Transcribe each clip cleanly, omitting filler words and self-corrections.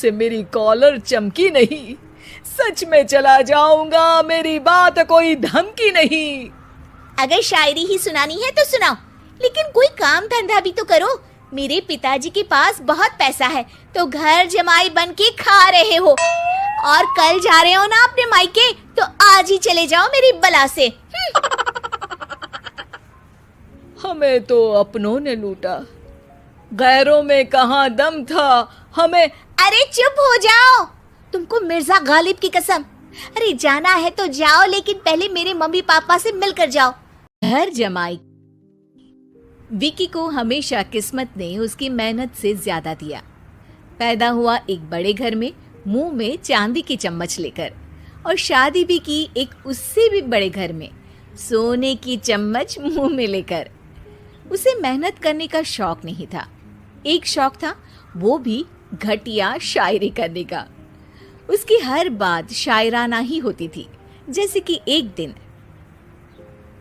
से मेरी कॉलर चमकी नहीं। सच में चला जाऊंगा, मेरी बात कोई धमकी नहीं। अगर शायरी ही सुनानी है तो सुनाओ, लेकिन कोई काम धंधा भी तो करो। मेरे पिताजी के पास बहुत पैसा है तो घर जमाई बन के खा रहे हो, और कल जा रहे हो ना अपने मायके, तो आज ही चले जाओ मेरी बला से। हमें तो अपनों ने लूटा, गैरों में कहाँ दम था हमें। अरे चुप हो जाओ, तुमको मिर्जा गालिब की कसम। अरे जाना है तो जाओ, लेकिन पहले मेरे मम्मी पापा से मिलकर जाओ। घर जमाई। विकी को हमेशा किस्मत ने उसकी मेहनत से ज्यादा दिया। पैदा हुआ एक बड़े घर में, मुंह में चांदी की चम्मच लेकर, और शादी भी की एक उससे भी बड़े घर में, सोने की चम्मच मुंह में लेकर। उसे मेहनत करने का शौक नहीं था। एक शौक था, वो भी घटिया शायरी करने का। उसकी हर बात शायराना ही होती थी। जैसे कि एक दिन,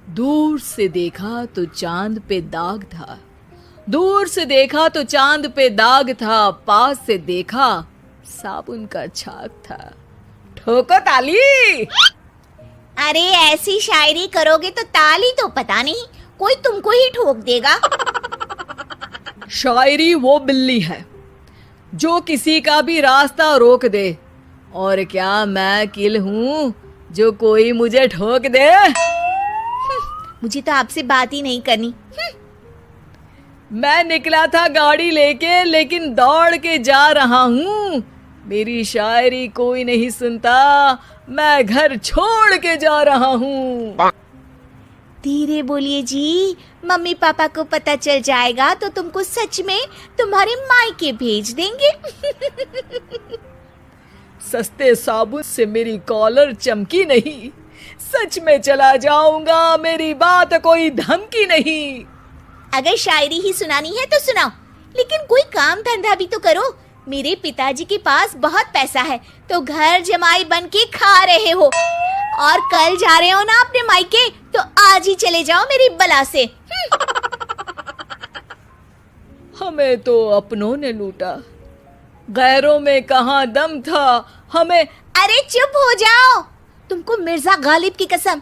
दूर से देखा तो चांद पे दाग था, दूर से देखा तो चांद पे दाग था, पास से देखा साबुन का छाग था। ठोको ताली। अरे ऐसी शायरी करोगे तो ताली तो पता नहीं, कोई तुमको ही ठोक देगा। शायरी वो बिल्ली है जो किसी का भी रास्ता रोक दे, और क्या मैं किल हूँ जो कोई मुझे ठोक दे। मुझे तो आपसे बात ही नहीं करनी। मैं निकला था गाड़ी लेके, लेकिन दौड़ के जा रहा हूँ। मेरी शायरी कोई नहीं सुनता, मैं घर छोड़ के जा रहा हूँ। धीरे बोलिए जी, मम्मी पापा को पता चल जाएगा तो तुमको सच में तुम्हारे मायके भेज देंगे। सस्ते साबुन से मेरी कॉलर चमकी नहीं। सच में चला जाऊंगा, मेरी बात कोई धमकी नहीं। अगर शायरी ही सुनानी है तो सुनाओ, लेकिन कोई काम धंधा भी तो करो। मेरे पिताजी के पास बहुत पैसा है तो घर जमाई बन के खा रहे हो, और कल जा रहे हो ना अपने मायके, तो आज ही चले जाओ मेरी बला से। हमें तो अपनों ने लूटा, गैरों में कहाँ दम था हमें। अरे चुप हो जाओ, तुमको मिर्जा गालिब की कसम।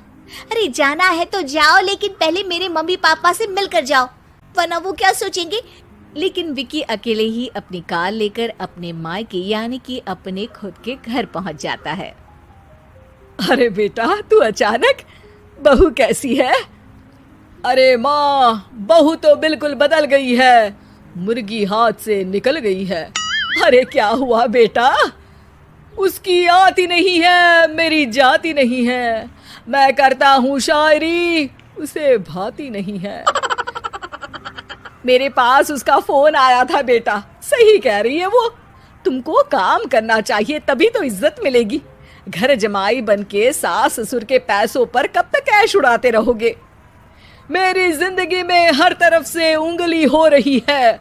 अरे जाना है तो जाओ, लेकिन पहले मेरे मम्मी पापा से मिलकर जाओ, वरना वो क्या सोचेंगे। लेकिन विकी अकेले ही अपनी कार लेकर अपने मायके यानी कि अपने खुद के घर पहुंच जाता है। अरे बेटा, तू अचानक, बहू कैसी है? अरे माँ, बहू तो बिल्कुल बदल गई है, मुर्गी हाथ से निकल गई है। अरे क्या हुआ बेटा? उसकी आती नहीं है, मेरी जाती नहीं है। मैं करता हूँ शायरी, उसे भाती नहीं है। मेरे पास उसका फोन आया था बेटा, सही कह रही है वो। तुमको काम करना चाहिए, तभी तो इज्जत मिलेगी। घर जमाई बनके सास ससुर के पैसों पर कब तक ऐश उड़ाते रहोगे? मेरी जिंदगी में हर तरफ से उंगली हो रही है,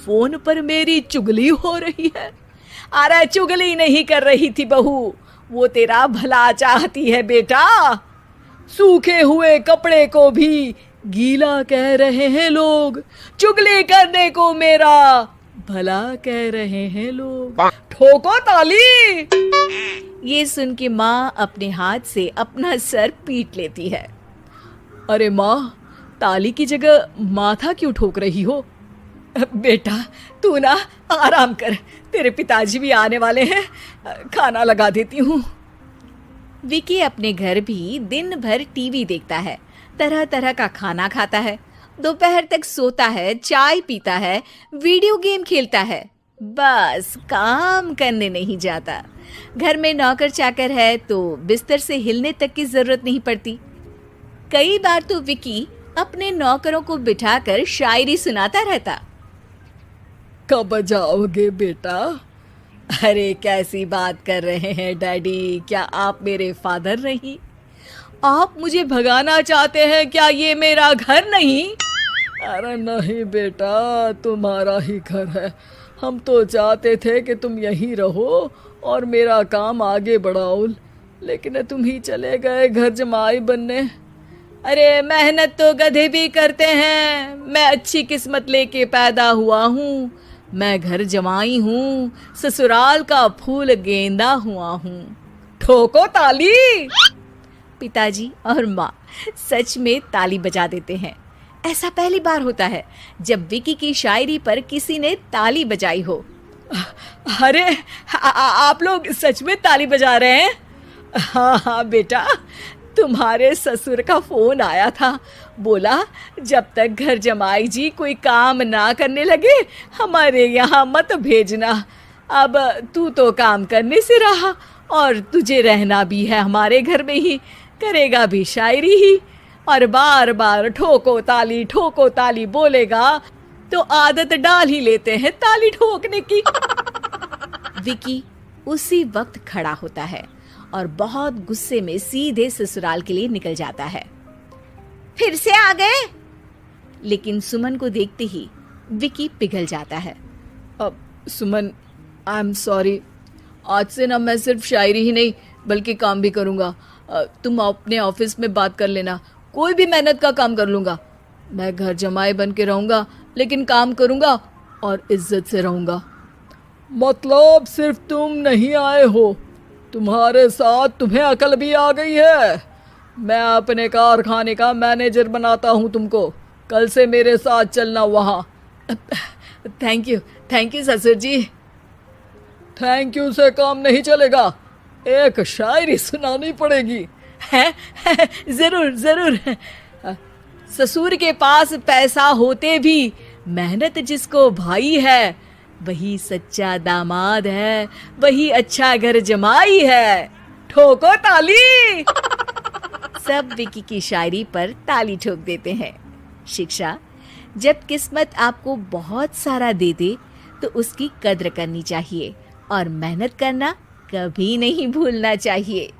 फोन पर मेरी चुगली हो रही है। अरे चुगली नहीं कर रही थी बहू, वो तेरा भला चाहती है बेटा। सूखे हुए कपड़े को भी गीला कह रहे हैं लोग, चुगली करने को मेरा भला कह रहे हैं लोग। ठोको ताली। ये सुन के माँ अपने हाथ से अपना सर पीट लेती है। अरे माँ, ताली की जगह माथा क्यों ठोक रही हो? बेटा तू ना आराम कर, तेरे पिताजी भी आने वाले हैं, खाना लगा देती हूँ। विकी अपने घर भी दिन भर टीवी देखता है, तरह तरह का खाना खाता है, दोपहर तक सोता है, चाय पीता है, वीडियो गेम खेलता है, बस काम करने नहीं जाता। घर में नौकर चाकर है तो बिस्तर से हिलने तक की जरूरत नहीं पड़ती। कई बार तो विकी अपने नौकरों को बिठाकर शायरी सुनाता रहता। कब जाओगे बेटा? अरे कैसी बात कर रहे हैं डैडी, क्या आप मेरे फादर नहीं? आप मुझे भगाना चाहते हैं क्या? ये मेरा घर नहीं। अरे नहीं बेटा, तुम्हारा ही घर है। हम तो चाहते थे कि तुम यहीं रहो और मेरा काम आगे बढ़ाओ, लेकिन तुम ही चले गए घर जमाई बनने। अरे मेहनत तो गधे भी करते हैं, मैं अच्छी किस्मत लेके पैदा हुआ हूँ, मैं घर जमाई हूँ, ससुराल का फूल गेंदा हुआ हूँ। ठोको ताली। पिताजी और माँ सच में ताली बजा देते हैं। ऐसा पहली बार होता है जब विकी की शायरी पर किसी ने ताली बजाई हो। अरे आप लोग सच में ताली बजा रहे हैं? हाँ हाँ बेटा, तुम्हारे ससुर का फोन आया था। बोला जब तक घर जमाई जी कोई काम ना करने लगे हमारे यहाँ मत भेजना। अब तू तो काम करने से रहा और तुझे रहना भी है हमारे घर में ही, करेगा भी शायरी ही, और बार बार ठोको ताली बोलेगा तो आदत डाल ही लेते हैं ताली ठोकने की। विकी उसी वक्त खड़ा होता है और बहुत गुस्से में सीधे ससुराल के लिए निकल जाता है। फिर से आ गए? लेकिन सुमन को देखते ही विकी पिघल जाता है। अब सुमन, आई एम सॉरी, आज से ना मैं सिर्फ शायरी ही नहीं बल्कि काम भी करूँगा। तुम अपने ऑफिस में बात कर लेना, कोई भी मेहनत का काम कर लूँगा। मैं घर जमाई बन के रहूँगा लेकिन काम करूँगा और इज्जत से रहूँगा। मतलब सिर्फ तुम नहीं आए हो, तुम्हारे साथ तुम्हें अकल भी आ गई है। मैं अपने कारखाने का मैनेजर बनाता हूँ तुमको, कल से मेरे साथ चलना वहाँ। थैंक यू ससुर जी। थैंक यू से काम नहीं चलेगा, एक शायरी सुनानी पड़ेगी। है जरूर। ससुर के पास पैसा होते भी मेहनत जिसको भाई है, वही सच्चा दामाद है, वही अच्छा घर जमाई है। ठोको ताली। सब विकी की शायरी पर ताली ठोक देते हैं। शिक्षा: जब किस्मत आपको बहुत सारा दे दे तो उसकी कद्र करनी चाहिए और मेहनत करना कभी नहीं भूलना चाहिए।